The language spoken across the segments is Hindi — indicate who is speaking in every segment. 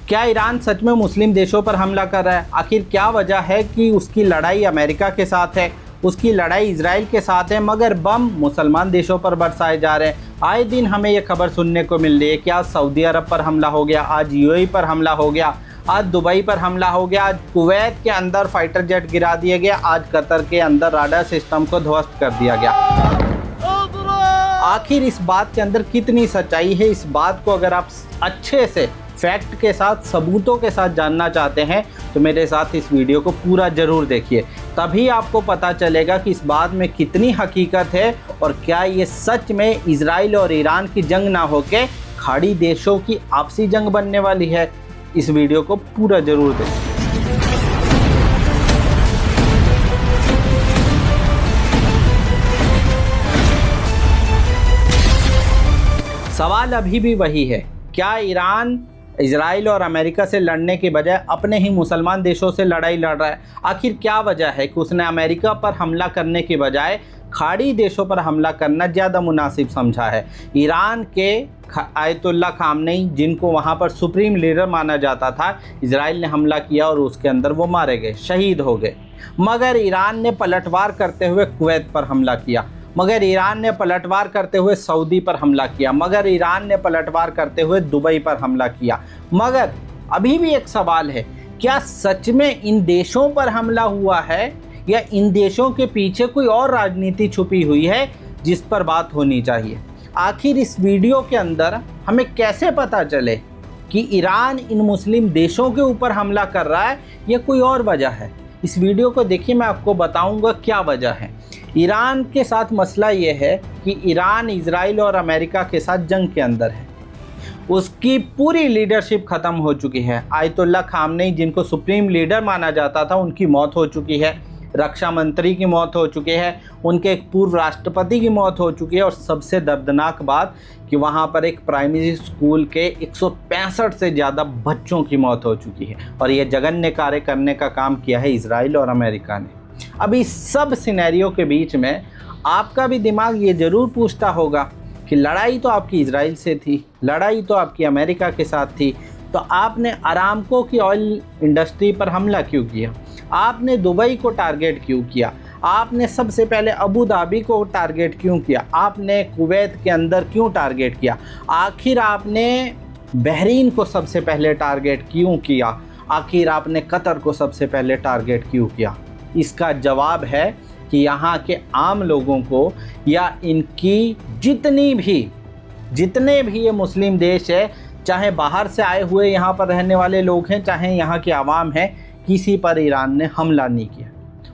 Speaker 1: क्या ईरान सच में मुस्लिम देशों पर हमला कर रहा है? आखिर क्या वजह है कि उसकी लड़ाई अमेरिका के साथ है, उसकी लड़ाई इजराइल के साथ है, मगर बम मुसलमान देशों पर बरसाए जा रहे हैं। आए दिन हमें ये खबर सुनने को मिल रही है कि आज सऊदी अरब पर हमला हो गया, आज यूएई पर हमला हो गया, आज दुबई पर हमला हो गया, आज कुवैत के अंदर फाइटर जेट गिरा दिया गया, आज कतर के अंदर राडार सिस्टम को ध्वस्त कर दिया गया। आखिर इस बात के अंदर कितनी सच्चाई है? इस बात को अगर आप अच्छे से फैक्ट के साथ, सबूतों के साथ जानना चाहते हैं तो मेरे साथ इस वीडियो को पूरा ज़रूर देखिए, तभी आपको पता चलेगा कि इस बात में कितनी हकीकत है और क्या ये सच में इजराइल और ईरान की जंग ना होके खाड़ी देशों की आपसी जंग बनने वाली है। इस वीडियो को पूरा ज़रूर देखिए। सवाल अभी भी वही है, क्या ईरान इजराइल और अमेरिका से लड़ने के बजाय अपने ही मुसलमान देशों से लड़ाई लड़ रहा है? आखिर क्या वजह है कि उसने अमेरिका पर हमला करने के बजाय खाड़ी देशों पर हमला करना ज़्यादा मुनासिब समझा है? ईरान के आयतुल्ला खामनेई, जिनको वहाँ पर सुप्रीम लीडर माना जाता था, इजराइल ने हमला किया और उसके अंदर वो मारे गए, शहीद हो गए। मगर ईरान ने पलटवार करते हुए कुवैत पर हमला किया, मगर ईरान ने पलटवार करते हुए सऊदी पर हमला किया, मगर ईरान ने पलटवार करते हुए दुबई पर हमला किया। मगर अभी भी एक सवाल है, क्या सच में इन देशों पर हमला हुआ है या इन देशों के पीछे कोई और राजनीति छुपी हुई है जिस पर बात होनी चाहिए? आखिर इस वीडियो के अंदर हमें कैसे पता चले कि ईरान इन मुस्लिम देशों के ऊपर हमला कर रहा है या कोई और वजह है? इस वीडियो को देखिए, मैं आपको बताऊंगा क्या वजह है। ईरान के साथ मसला ये है कि ईरान इजराइल और अमेरिका के साथ जंग के अंदर है, उसकी पूरी लीडरशिप ख़त्म हो चुकी है। आयतुल्ला खामनेई, जिनको सुप्रीम लीडर माना जाता था, उनकी मौत हो चुकी है, रक्षा मंत्री की मौत हो चुकी है, उनके एक पूर्व राष्ट्रपति की मौत हो चुकी है, और सबसे दर्दनाक बात कि वहाँ पर एक प्राइमरी स्कूल के 165 से ज़्यादा बच्चों की मौत हो चुकी है। और ये जघन्य कार्य करने का काम किया है इजराइल और अमेरिका ने। अब इस सब सिनेरियो के बीच में आपका भी दिमाग ये ज़रूर पूछता होगा कि लड़ाई तो आपकी इजराइल से थी, लड़ाई तो आपकी अमेरिका के साथ थी, तो आपने अरामको की ऑयल इंडस्ट्री पर हमला क्यों किया? आपने दुबई को टारगेट क्यों किया? आपने सबसे पहले अबू धाबी को टारगेट क्यों किया? आपने कुवैत के अंदर क्यों टारगेट किया? आखिर आपने बहरीन को सबसे पहले टारगेट क्यों किया? आखिर आपने कतर को सबसे पहले टारगेट क्यों किया? इसका जवाब है कि यहाँ के आम लोगों को, या इनकी जितने भी ये मुस्लिम देश है, चाहे बाहर से आए हुए यहाँ पर रहने वाले लोग हैं, चाहे यहाँ के आवाम हैं, किसी पर ईरान ने हमला नहीं किया।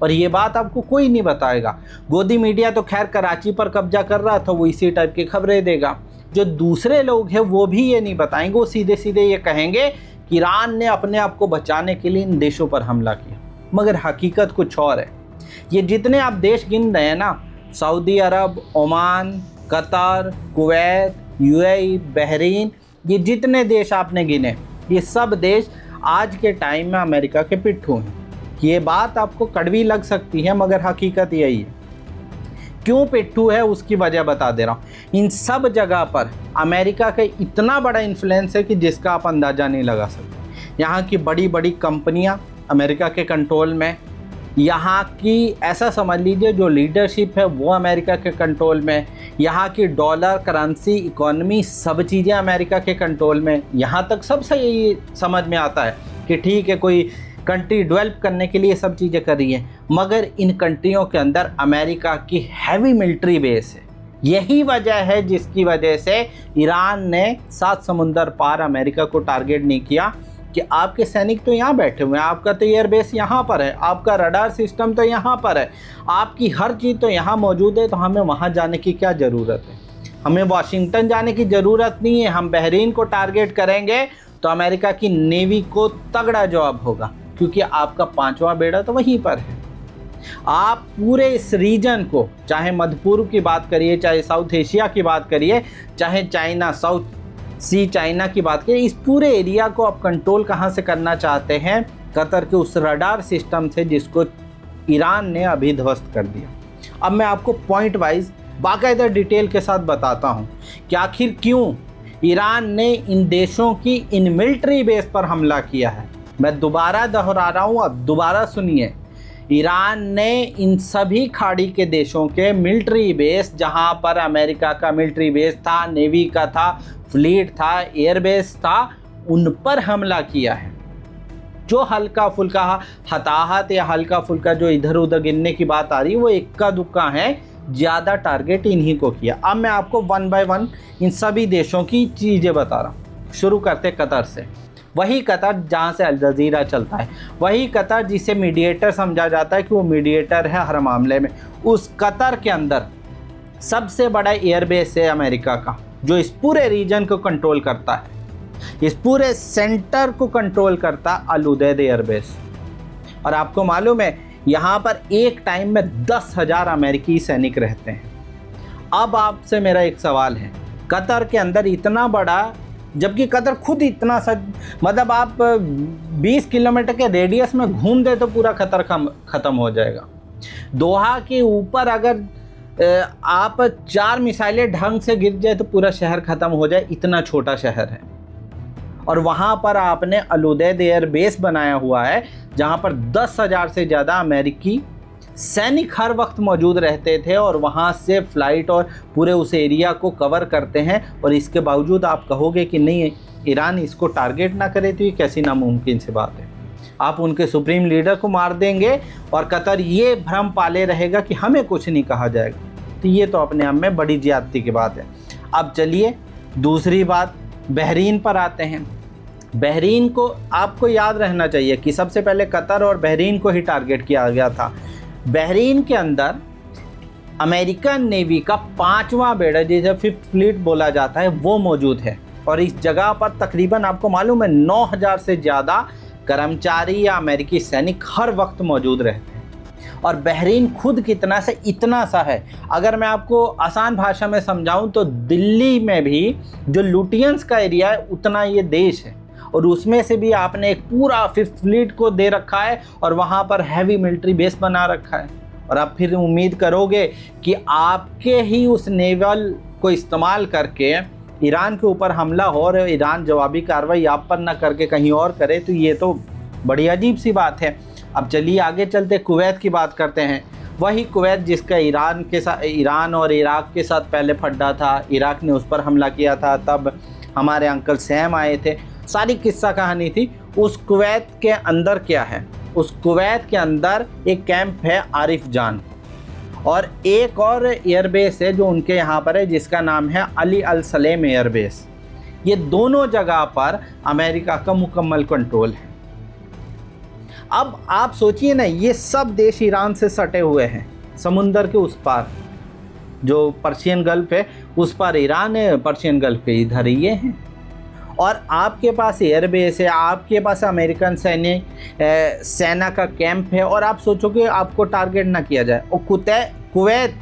Speaker 1: और ये बात आपको कोई नहीं बताएगा। गोदी मीडिया तो खैर कराची पर कब्जा कर रहा था, वो इसी टाइप की खबरें देगा। जो दूसरे लोग हैं वो भी ये नहीं बताएंगे, वो सीधे सीधे ये कहेंगे कि ईरान ने अपने आप को बचाने के लिए इन देशों पर हमला किया। मगर हकीकत कुछ और है। ये जितने आप देश गिन रहे हैं ना, Saudi Arab, Oman, Qatar, Kuwait, UAE, Bahrain, ये जितने देश आपने गिने, ये सब देश आज के टाइम में अमेरिका के पिट्ठू हैं। ये बात आपको कड़वी लग सकती है, मगर हकीकत यही है। क्यों पिट्ठू है उसकी वजह बता दे रहा हूँ। इन सब जगह पर अमेरिका का इतना बड़ा इन्फ्लुएंस है कि जिसका आप अंदाज़ा नहीं लगा सकते। यहाँ की बड़ी बड़ी कंपनियाँ अमेरिका के कंट्रोल में, यहाँ की ऐसा समझ लीजिए जो लीडरशिप है वो अमेरिका के कंट्रोल में, यहाँ की डॉलर, करेंसी, इकोनॉमी, सब चीज़ें अमेरिका के कंट्रोल में। यहाँ तक सबसे यही समझ में आता है कि ठीक है, कोई कंट्री डेवलप करने के लिए सब चीज़ें कर रही है, मगर इन कंट्रियों के अंदर अमेरिका की हैवी मिलिट्री बेस है। यही वजह है जिसकी वजह से ईरान ने 7 समुंदर पार अमेरिका को टारगेट नहीं किया कि आपके सैनिक तो यहाँ बैठे हुए हैं, आपका तो एयरबेस यहाँ पर है, आपका रडार सिस्टम तो यहाँ पर है, आपकी हर चीज़ तो यहाँ मौजूद है, तो हमें वहाँ जाने की क्या ज़रूरत है? हमें वाशिंगटन जाने की ज़रूरत नहीं है। हम बहरीन को टारगेट करेंगे तो अमेरिका की नेवी को तगड़ा जवाब होगा, क्योंकि आपका 5वां बेड़ा तो वहीं पर है। आप पूरे इस रीजन को, चाहे मध्य पूर्व की बात करिए, चाहे साउथ एशिया की बात करिए, चाहे चाइना, साउथ सी चाइना की बात करिए, इस पूरे एरिया को आप कंट्रोल कहाँ से करना चाहते हैं? कतर के उस रडार सिस्टम से जिसको ईरान ने अभी ध्वस्त कर दिया। अब मैं आपको पॉइंट वाइज बाकायदा डिटेल के साथ बताता हूँ कि आखिर क्यों ईरान ने इन देशों की इन मिलिट्री बेस पर हमला किया है। मैं दोबारा दोहरा रहा हूँ, अब दोबारा सुनिए। ईरान ने इन सभी खाड़ी के देशों के मिलिट्री बेस, जहाँ पर अमेरिका का मिलिट्री बेस था, नेवी का था, फ्लीट था, एयरबेस था, उन पर हमला किया है। जो हल्का फुल्का हताहत या हल्का फुल्का जो इधर उधर गिनने की बात आ रही है वो इक्का दुक्का है, ज़्यादा टारगेट इन्हीं को किया। अब मैं आपको वन बाय वन इन सभी देशों की चीज़ें बता रहा हूँ। शुरू करते कतर से। वही कतर जहाँ से अल जज़ीरा चलता है, वही कतर जिसे मीडिएटर समझा जाता है कि वो मीडिएटर है हर मामले में। उस कतर के अंदर सबसे बड़ा एयरबेस है अमेरिका का, जो इस पूरे रीजन को कंट्रोल करता है, इस पूरे सेंटर को कंट्रोल करता अल उदैद एयरबेस। और आपको मालूम है यहाँ पर एक टाइम में 10,000 अमेरिकी सैनिक रहते हैं। अब आपसे मेरा एक सवाल है, कतर के अंदर इतना बड़ा, जबकि कतर खुद इतना मतलब आप 20 किलोमीटर के रेडियस में घूम दे तो पूरा कतर ख़त्म हो जाएगा। दोहा के ऊपर अगर आप 4 मिसाइलें ढंग से गिर जाए तो पूरा शहर ख़त्म हो जाए, इतना छोटा शहर है। और वहाँ पर आपने अल उदैद एयर बेस बनाया हुआ है, जहाँ पर 10,000 से ज़्यादा अमेरिकी सैनिक हर वक्त मौजूद रहते थे और वहाँ से फ़्लाइट और पूरे उस एरिया को कवर करते हैं। और इसके बावजूद आप कहोगे कि नहीं ईरान इसको टारगेट ना करे, तो ये कैसी नामुमकिन सी बात है। आप उनके सुप्रीम लीडर को मार देंगे और कतर ये भ्रम पाले रहेगा कि हमें कुछ नहीं कहा जाएगा, तो ये तो अपने आप में बड़ी ज्यादती की बात है। अब चलिए दूसरी बात, बहरीन पर आते हैं। बहरीन को आपको याद रहना चाहिए कि सबसे पहले कतर और बहरीन को ही टारगेट किया गया था। बहरीन के अंदर अमेरिकन नेवी का 5वां बेड़ा, जिसे 5th फ्लीट बोला जाता है, वो मौजूद है। और इस जगह पर तकरीबन आपको मालूम है 9,000 से ज़्यादा कर्मचारी या अमेरिकी सैनिक हर वक्त मौजूद रहते हैं। और बहरीन खुद कितना से इतना सा है, अगर मैं आपको आसान भाषा में समझाऊं तो दिल्ली में भी जो लुटियंस का एरिया है उतना ये देश है। और उसमें से भी आपने एक पूरा 5th फ्लीट को दे रखा है और वहाँ पर हैवी मिलिट्री बेस बना रखा है। और आप फिर उम्मीद करोगे कि आपके ही उस नेवल को इस्तेमाल करके ईरान के ऊपर हमला हो और ईरान जवाबी कार्रवाई आप पर ना करके कहीं और करे, तो ये तो बड़ी अजीब सी बात है। अब चलिए आगे चलते कुवैत की बात करते हैं। वही कुवैत जिसका ईरान और इराक के साथ पहले फड्डा था, इराक ने उस पर हमला किया था, तब हमारे अंकल सैम आए थे, सारी किस्सा कहानी थी। उस कुवैत के अंदर क्या है, उस कुवैत के अंदर एक कैंप है आरिफ जान, और एक और एयरबेस है जो उनके यहाँ पर है जिसका नाम है अली अल सलेम एयरबेस। ये दोनों जगह पर अमेरिका का मुकम्मल कंट्रोल है। अब आप सोचिए ना, ये सब देश ईरान से सटे हुए हैं, समुंदर के उस पार जो पर्शियन गल्फ है उस पर ईरान है, पर्शियन गल्फ के इधर ये हैं। और आपके पास एयरबेस है, आपके पास अमेरिकन सेना का कैंप है, और आप सोचोगे आपको टारगेट ना किया जाए। और कुवैत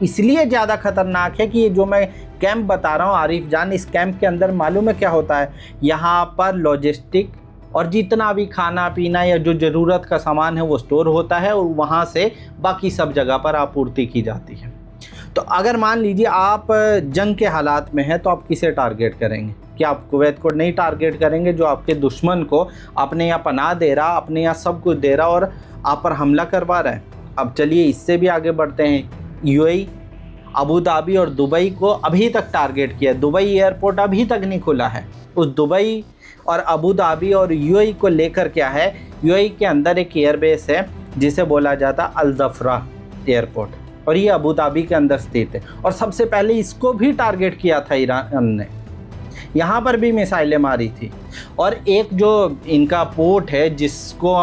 Speaker 1: इसलिए ज़्यादा ख़तरनाक है कि ये जो मैं कैंप बता रहा हूँ आरिफ जान, इस कैंप के अंदर मालूम है क्या होता है, यहाँ पर लॉजिस्टिक और जितना भी खाना पीना या जो ज़रूरत का सामान है वो स्टोर होता है और वहाँ से बाकी सब जगह पर आपूर्ति की जाती है। तो अगर मान लीजिए आप जंग के हालात में हैं तो आप किसे टारगेट करेंगे? क्या आप कुवैत को नहीं टारगेट करेंगे जो आपके दुश्मन को अपने यहाँ पनाह दे रहा, अपने यहाँ सब कुछ दे रहा और आप पर हमला करवा रहा है? अब चलिए इससे भी आगे बढ़ते हैं। यूएई, अबू धाबी और दुबई को अभी तक टारगेट किया। दुबई एयरपोर्ट अभी तक नहीं खुला है। उस दुबई और अबू धाबी और यूएई को लेकर क्या है, यूएई के अंदर एक एयरबेस है जिसे बोला जाता अल ज़फ़रा एयरपोर्ट, और ये अबू धाबी के अंदर स्थित है। और सबसे पहले इसको भी टारगेट किया था ईरान ने, यहाँ पर भी मिसाइलें मारी थी। और एक जो इनका पोर्ट है जिसको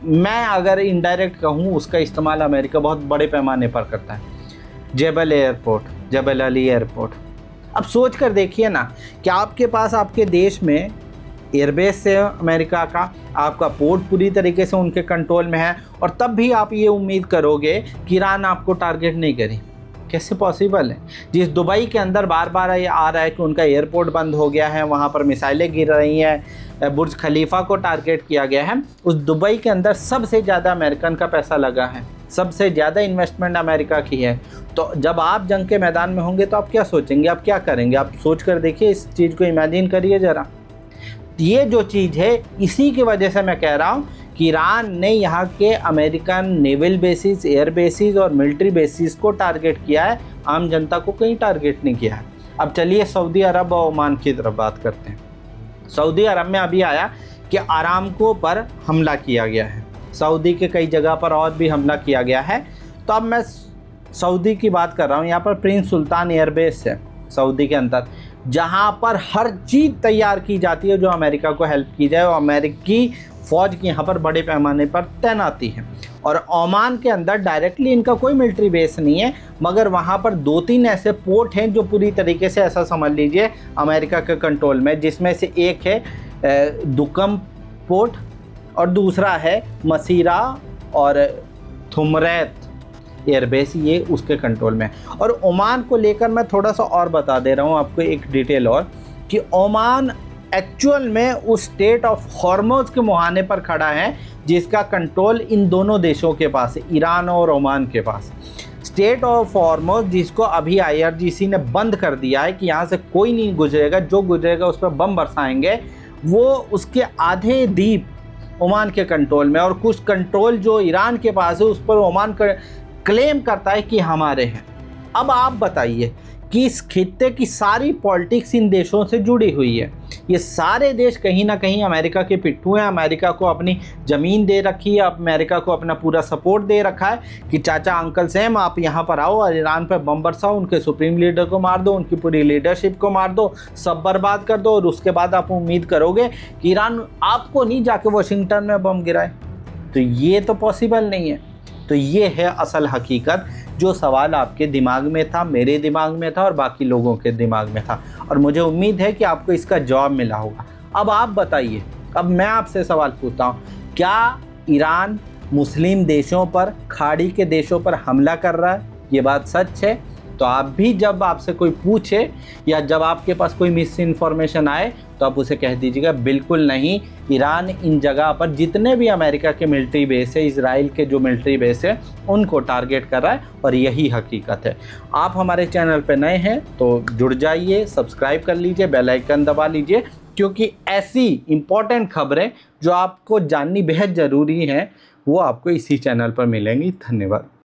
Speaker 1: मैं अगर इनडायरेक्ट कहूँ उसका इस्तेमाल अमेरिका बहुत बड़े पैमाने पर करता है, जेबल एयरपोर्ट, जबल अली एयरपोर्ट। अब सोच कर देखिए ना कि आपके पास आपके देश में एयरबेस है अमेरिका का, आपका पोर्ट पूरी तरीके से उनके कंट्रोल में है, और तब भी आप ये उम्मीद करोगे कि ईरान आपको टारगेट नहीं करें। कैसे पॉसिबल है? जिस दुबई के अंदर बार बार ये आ रहा है कि उनका एयरपोर्ट बंद हो गया है, वहाँ पर मिसाइलें गिर रही हैं, बुर्ज खलीफा को टारगेट किया गया है, उस दुबई के अंदर सबसे ज़्यादा अमेरिकन का पैसा लगा है, सबसे ज़्यादा इन्वेस्टमेंट अमेरिका की है। तो जब आप जंग के मैदान में होंगे तो आप क्या सोचेंगे, आप क्या करेंगे? आप सोच कर देखिए, इस चीज़ को इमेजिन करिए ज़रा। ये जो चीज़ है, इसी की वजह से मैं कह रहा हूँ कि ईरान ने यहाँ के American naval basis, air bases और मिलिट्री बेसिस को टारगेट किया है, आम जनता को कहीं टारगेट नहीं किया है। अब चलिए सऊदी अरब और ओमान की तरफ बात करते हैं। सऊदी अरब में अभी आया कि आरामको पर हमला किया गया है, सऊदी के कई जगह पर और भी हमला किया गया है। तो अब मैं सऊदी की बात कर रहा हूँ। यहाँ पर प्रिंस सुल्तान एयरबेस है सऊदी के अंदर, जहाँ पर हर चीज़ तैयार की जाती है जो अमेरिका को हेल्प की जाए, और अमेरिकी फ़ौज की यहाँ पर बड़े पैमाने पर तैनाती है। और ओमान के अंदर डायरेक्टली इनका कोई मिलिट्री बेस नहीं है, मगर वहाँ पर 2-3 ऐसे पोर्ट हैं जो पूरी तरीके से ऐसा समझ लीजिए अमेरिका के कंट्रोल में, जिसमें से एक है दुकम पोर्ट और दूसरा है मसीरा और थुमरैत एयरबेस, ये उसके कंट्रोल में। और ओमान को लेकर मैं थोड़ा सा और बता दे रहा हूँ आपको एक डिटेल और, कि ओमान एक्चुअल में उस स्टेट ऑफ हॉर्मोज के मुहाने पर खड़ा है जिसका कंट्रोल इन दोनों देशों के पास है, ईरान और ओमान के पास। स्टेट ऑफ हॉर्मोज जिसको अभी IRGC ने बंद कर दिया है कि यहाँ से कोई नहीं गुजरेगा, जो गुजरेगा उस पर बम बरसाएंगे, वो उसके आधे द्वीप ओमान के कंट्रोल में, और कुछ कंट्रोल जो ईरान के पास है उस पर ओमान क्लेम करता है कि हमारे हैं। अब आप बताइए कि इस खित्ते की सारी पॉलिटिक्स इन देशों से जुड़ी हुई है। ये सारे देश कहीं ना कहीं अमेरिका के पिट्ठू हैं, अमेरिका को अपनी ज़मीन दे रखी है, अमेरिका को अपना पूरा सपोर्ट दे रखा है कि चाचा अंकल सैम आप यहाँ पर आओ और ईरान पर बम बरसाओ, उनके सुप्रीम लीडर को मार दो, उनकी पूरी लीडरशिप को मार दो, सब बर्बाद कर दो, और उसके बाद आप उम्मीद करोगे कि ईरान आपको नहीं जाके वाशिंगटन में बम गिराए। तो ये तो पॉसिबल नहीं है। तो ये है असल हकीकत, जो सवाल आपके दिमाग में था, मेरे दिमाग में था और बाकी लोगों के दिमाग में था, और मुझे उम्मीद है कि आपको इसका जवाब मिला होगा। अब आप बताइए, अब मैं आपसे सवाल पूछता हूँ, क्या ईरान मुस्लिम देशों पर, खाड़ी के देशों पर हमला कर रहा है? ये बात सच है? तो आप भी जब आपसे कोई पूछे या जब आपके पास कोई मिस इन्फॉर्मेशन आए तो आप उसे कह दीजिएगा बिल्कुल नहीं, ईरान इन जगह पर जितने भी अमेरिका के मिलिट्री बेस है, इजराइल के जो मिलिट्री बेस है, उनको टारगेट कर रहा है, और यही हकीकत है। आप हमारे चैनल पर नए हैं तो जुड़ जाइए, सब्सक्राइब कर लीजिए, बेल आइकन दबा लीजिए, क्योंकि ऐसी इम्पॉर्टेंट खबरें जो आपको जाननी बेहद ज़रूरी हैं वो आपको इसी चैनल पर मिलेंगी। धन्यवाद।